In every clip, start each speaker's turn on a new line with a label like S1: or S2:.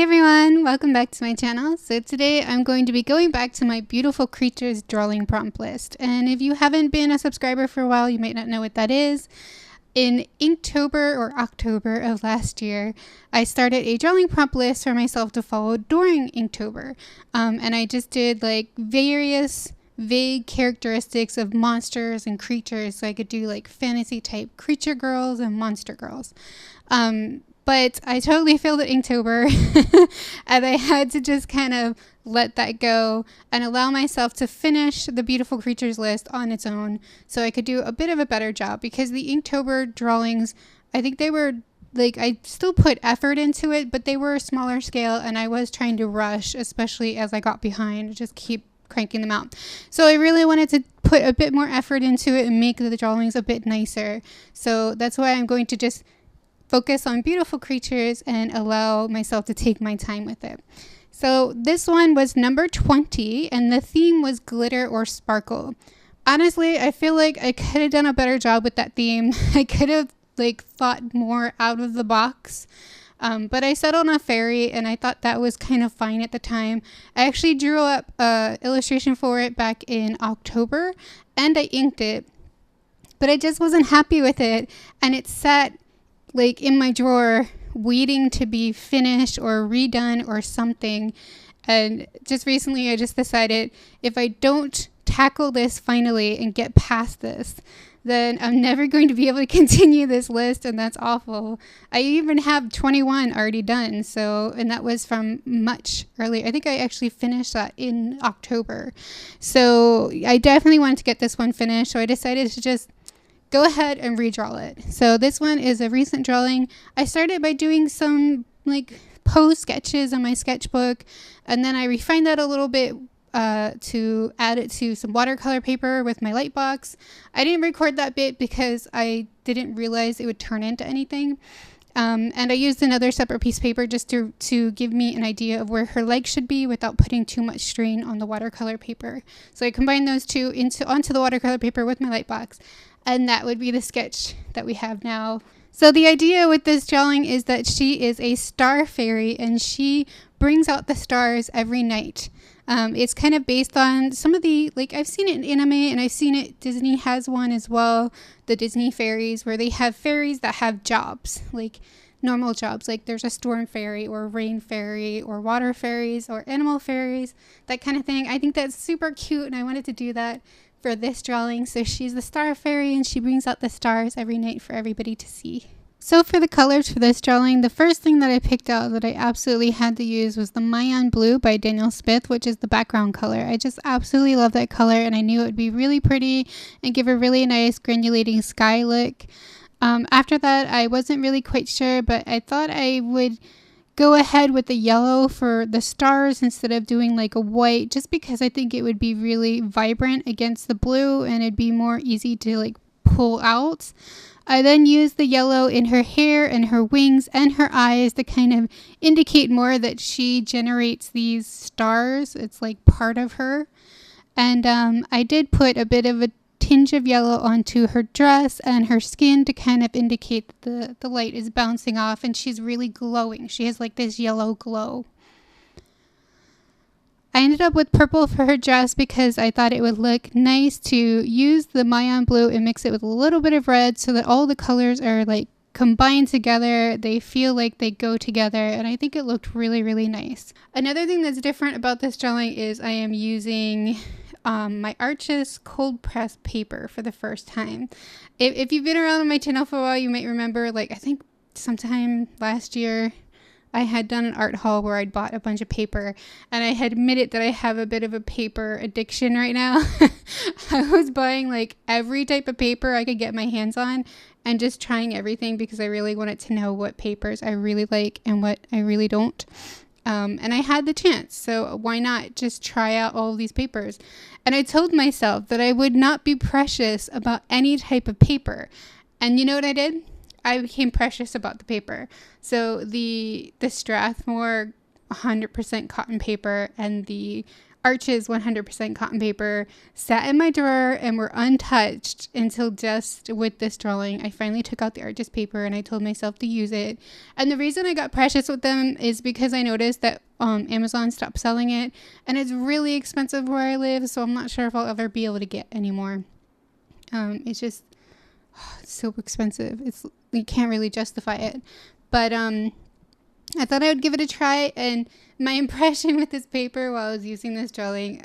S1: everyone, welcome back to my channel. So today I'm going to be going back to my beautiful creatures drawing prompt list. And if you haven't been a subscriber for a while, you might not know what that is. In Inktober or October of last year, I started a drawing prompt list for myself to follow during Inktober. And I just did like various vague characteristics of monsters and creatures. So I could do like fantasy type creature girls and monster girls. But I totally failed at Inktober and I had to just kind of let that go and allow myself to finish the beautiful creatures list on its own so I could do a bit of a better job, because the Inktober drawings, I think they were like, I still put effort into it, but they were a smaller scale and I was trying to rush, especially as I got behind, just keep cranking them out. So I really wanted to put a bit more effort into it and make the drawings a bit nicer. So that's why I'm going to just focus on beautiful creatures and allow myself to take my time with it. So this one was number 20 and the theme was glitter or sparkle. Honestly, I feel like I could have done a better job with that theme. I could have like thought more out of the box. But I settled on a fairy and I thought that was kind of fine at the time. I actually drew up an illustration for it back in October and I inked it, but I just wasn't happy with it, and it sat like in my drawer waiting to be finished or redone or something. And just recently I just decided, if I don't tackle this finally and get past this, then I'm never going to be able to continue this list, and that's awful. I even have 21 already done, so, and that was from much earlier. I think I actually finished that in October. So I definitely wanted to get this one finished, so I decided to just go ahead and redraw it. So this one is a recent drawing. I started by doing some like pose sketches on my sketchbook, and then I refined that a little bit to add it to some watercolor paper with my light box. I didn't record that bit because I didn't realize it would turn into anything. And I used another separate piece of paper just to give me an idea of where her legs should be without putting too much strain on the watercolor paper. So I combined those two onto the watercolor paper with my light box. And that would be the sketch that we have now. So the idea with this drawing is that she is a star fairy and she brings out the stars every night. It's kind of based on some of the, like, I've seen it in anime and I've seen it, Disney has one as well, the Disney fairies, where they have fairies that have jobs, like normal jobs, like there's a storm fairy or a rain fairy or water fairies or animal fairies, that kind of thing. I think that's super cute and I wanted to do that for this drawing. So she's the star fairy and she brings out the stars every night for everybody to see. So for the colors for this drawing, the first thing that I picked out that I absolutely had to use was the Mayan Blue by Daniel Smith, which is the background color. I just absolutely love that color and I knew it would be really pretty and give a really nice granulating sky look. After that, I wasn't really quite sure, but I thought I would go ahead with the yellow for the stars instead of doing like a white, just because I think it would be really vibrant against the blue and it'd be more easy to like pull out. I then used the yellow in her hair and her wings and her eyes to kind of indicate more that she generates these stars. It's like part of her. And I did put a bit of a tinge of yellow onto her dress and her skin to kind of indicate that the light is bouncing off and she's really glowing. She has like this yellow glow. I ended up with purple for her dress because I thought it would look nice to use the Mayan Blue and mix it with a little bit of red so that all the colors are like combined together. They feel like they go together and I think it looked really, really nice. Another thing that's different about this drawing is I am using my Arches cold pressed paper for the first time. If you've been around on my channel for a while, you might remember, like, I think sometime last year I had done an art haul where I'd bought a bunch of paper and I had admitted that I have a bit of a paper addiction right now. I was buying like every type of paper I could get my hands on and just trying everything because I really wanted to know what papers I really like and what I really don't. And I had the chance, so why not just try out all of these papers? And I told myself that I would not be precious about any type of paper. And you know what I did? I became precious about the paper. So the Strathmore 100% cotton paper and the Arches 100% cotton paper sat in my drawer and were untouched until just with this drawing. I finally took out the Arches paper and I told myself to use it. And the reason I got precious with them is because I noticed that Amazon stopped selling it, and it's really expensive where I live, so I'm not sure if I'll ever be able to get anymore. It's just it's so expensive. You can't really justify it. But I thought I would give it a try, and my impression with this paper while I was using this drawing,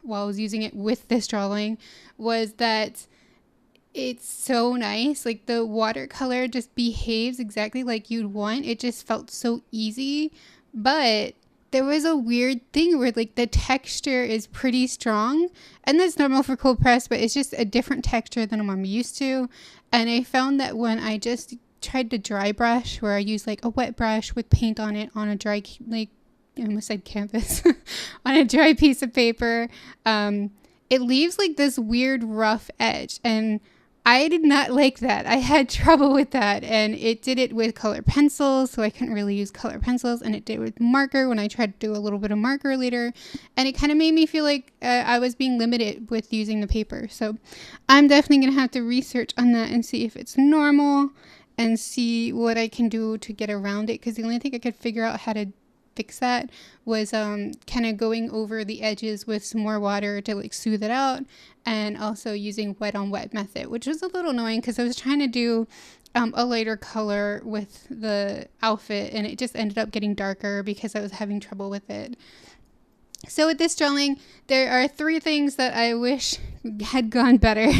S1: while I was using it with this drawing, was that it's so nice. Like, the watercolor just behaves exactly like you'd want. It just felt so easy, but there was a weird thing where, like, the texture is pretty strong, and that's normal for cold press, but it's just a different texture than I'm used to. And I found that when I just tried to dry brush, where I use like a wet brush with paint on it on a dry, like, I almost said canvas, on a dry piece of paper, it leaves like this weird rough edge, and I did not like that. I had trouble with that, and it did it with color pencils, so I couldn't really use color pencils, and it did it with marker when I tried to do a little bit of marker later, and it kind of made me feel like I was being limited with using the paper. So I'm definitely going to have to research on that and see if it's normal and see what I can do to get around it, because the only thing I could figure out how to fix that was kind of going over the edges with some more water to like smooth it out, and also using wet on wet method, which was a little annoying because I was trying to do a lighter color with the outfit, and it just ended up getting darker because I was having trouble with it. So with this drawing, there are 3 things that I wish had gone better.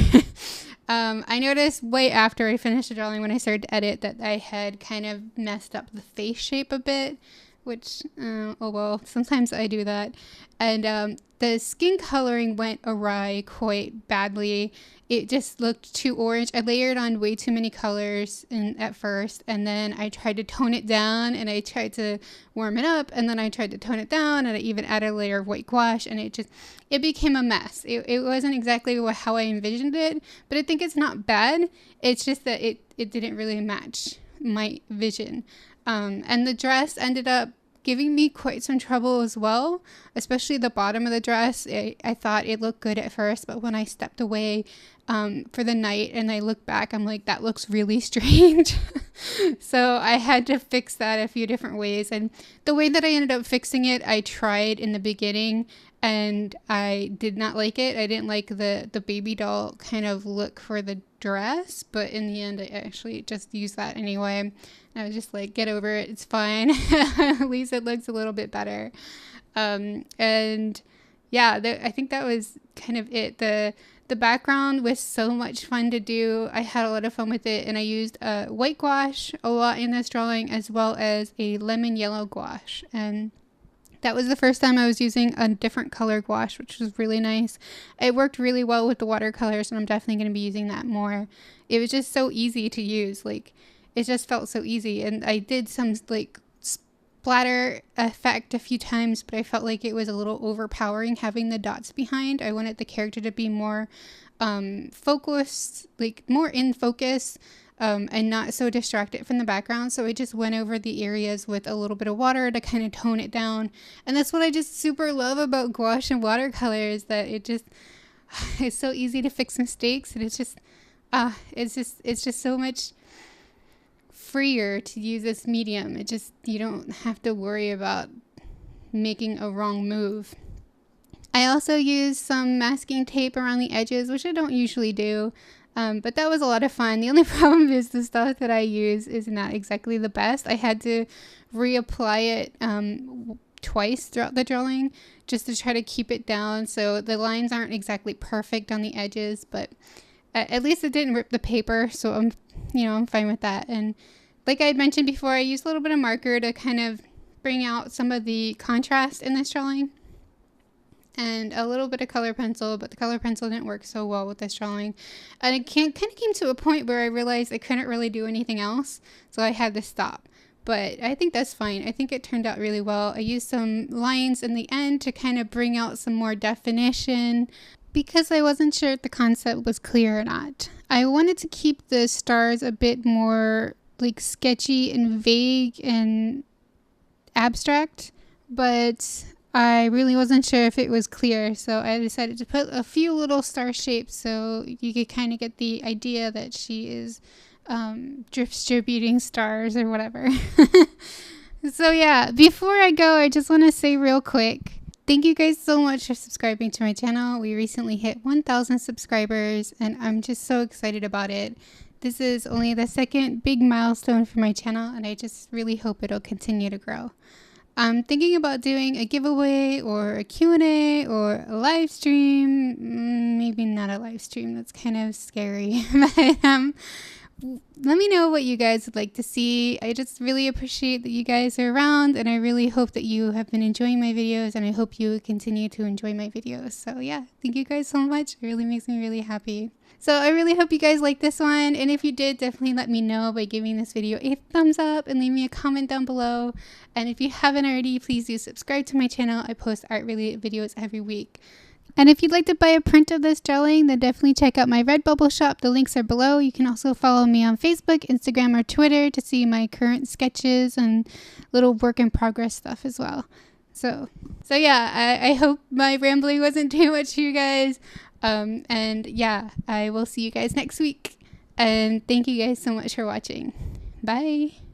S1: I noticed way after I finished the drawing, when I started to edit, that I had kind of messed up the face shape a bit, which, oh well, sometimes I do that. And the skin coloring went awry quite badly. It just looked too orange. I layered on way too many colors at first, and then I tried to tone it down, and I tried to warm it up, and then I tried to tone it down, and I even added a layer of white gouache, and it became a mess. It wasn't exactly how I envisioned it, but I think it's not bad. It's just that it didn't really match my vision. And the dress ended up giving me quite some trouble as well, especially the bottom of the dress. I thought it looked good at first, but when I stepped away for the night and I look back, I'm like, that looks really strange. So I had to fix that a few different ways, and the way that I ended up fixing it, I tried in the beginning and I did not like it. I didn't like the baby doll kind of look for the dress, but in the end I actually just used that anyway. I was just like, get over it, it's fine. At least it looks a little bit better. And yeah, I think that was kind of it. The background was so much fun to do. I had a lot of fun with it, and I used white gouache a lot in this drawing, as well as a lemon yellow gouache. And that was the first time I was using a different color gouache, which was really nice. It worked really well with the watercolors, and I'm definitely going to be using that more. It was just so easy to use. Like, it just felt so easy. And I did some like splatter effect a few times, but I felt like it was a little overpowering having the dots behind. I wanted the character to be more focused, like more in focus, and not so distracted from the background. So I just went over the areas with a little bit of water to kind of tone it down. And that's what I just super love about gouache and watercolor, is that it's so easy to fix mistakes, and it's just so much freer to use this medium. You don't have to worry about making a wrong move. I also used some masking tape around the edges, which I don't usually do. But that was a lot of fun. The only problem is the stuff that I use is not exactly the best. I had to reapply it twice throughout the drawing just to try to keep it down, so the lines aren't exactly perfect on the edges, but at least it didn't rip the paper, so I'm fine with that. And like I had mentioned before, I used a little bit of marker to kind of bring out some of the contrast in this drawing, and a little bit of color pencil, but the color pencil didn't work so well with this drawing. And it kind of came to a point where I realized I couldn't really do anything else, so I had to stop. But I think that's fine. I think it turned out really well. I used some lines in the end to kind of bring out some more definition, because I wasn't sure if the concept was clear or not. I wanted to keep the stars a bit more like sketchy and vague and abstract, but I really wasn't sure if it was clear, so I decided to put a few little star shapes so you could kind of get the idea that she is distributing stars or whatever. So yeah, before I go, I just want to say real quick, thank you guys so much for subscribing to my channel. We recently hit 1,000 subscribers and I'm just so excited about it. This is only the second big milestone for my channel and I just really hope it'll continue to grow. I'm thinking about doing a giveaway or a Q&A or a live stream. Maybe not a live stream, that's kind of scary. But let me know what you guys would like to see. I just really appreciate that you guys are around and I really hope that you have been enjoying my videos and I hope you continue to enjoy my videos. So yeah, thank you guys so much. It really makes me really happy. So I really hope you guys like this one, and if you did, definitely let me know by giving this video a thumbs up and leave me a comment down below. And if you haven't already, please do subscribe to my channel. I post art related videos every week. And if you'd like to buy a print of this drawing, then definitely check out my Redbubble shop. The links are below. You can also follow me on Facebook, Instagram, or Twitter to see my current sketches and little work in progress stuff as well. So yeah, I hope my rambling wasn't too much for you guys. And yeah, I will see you guys next week. And thank you guys so much for watching. Bye.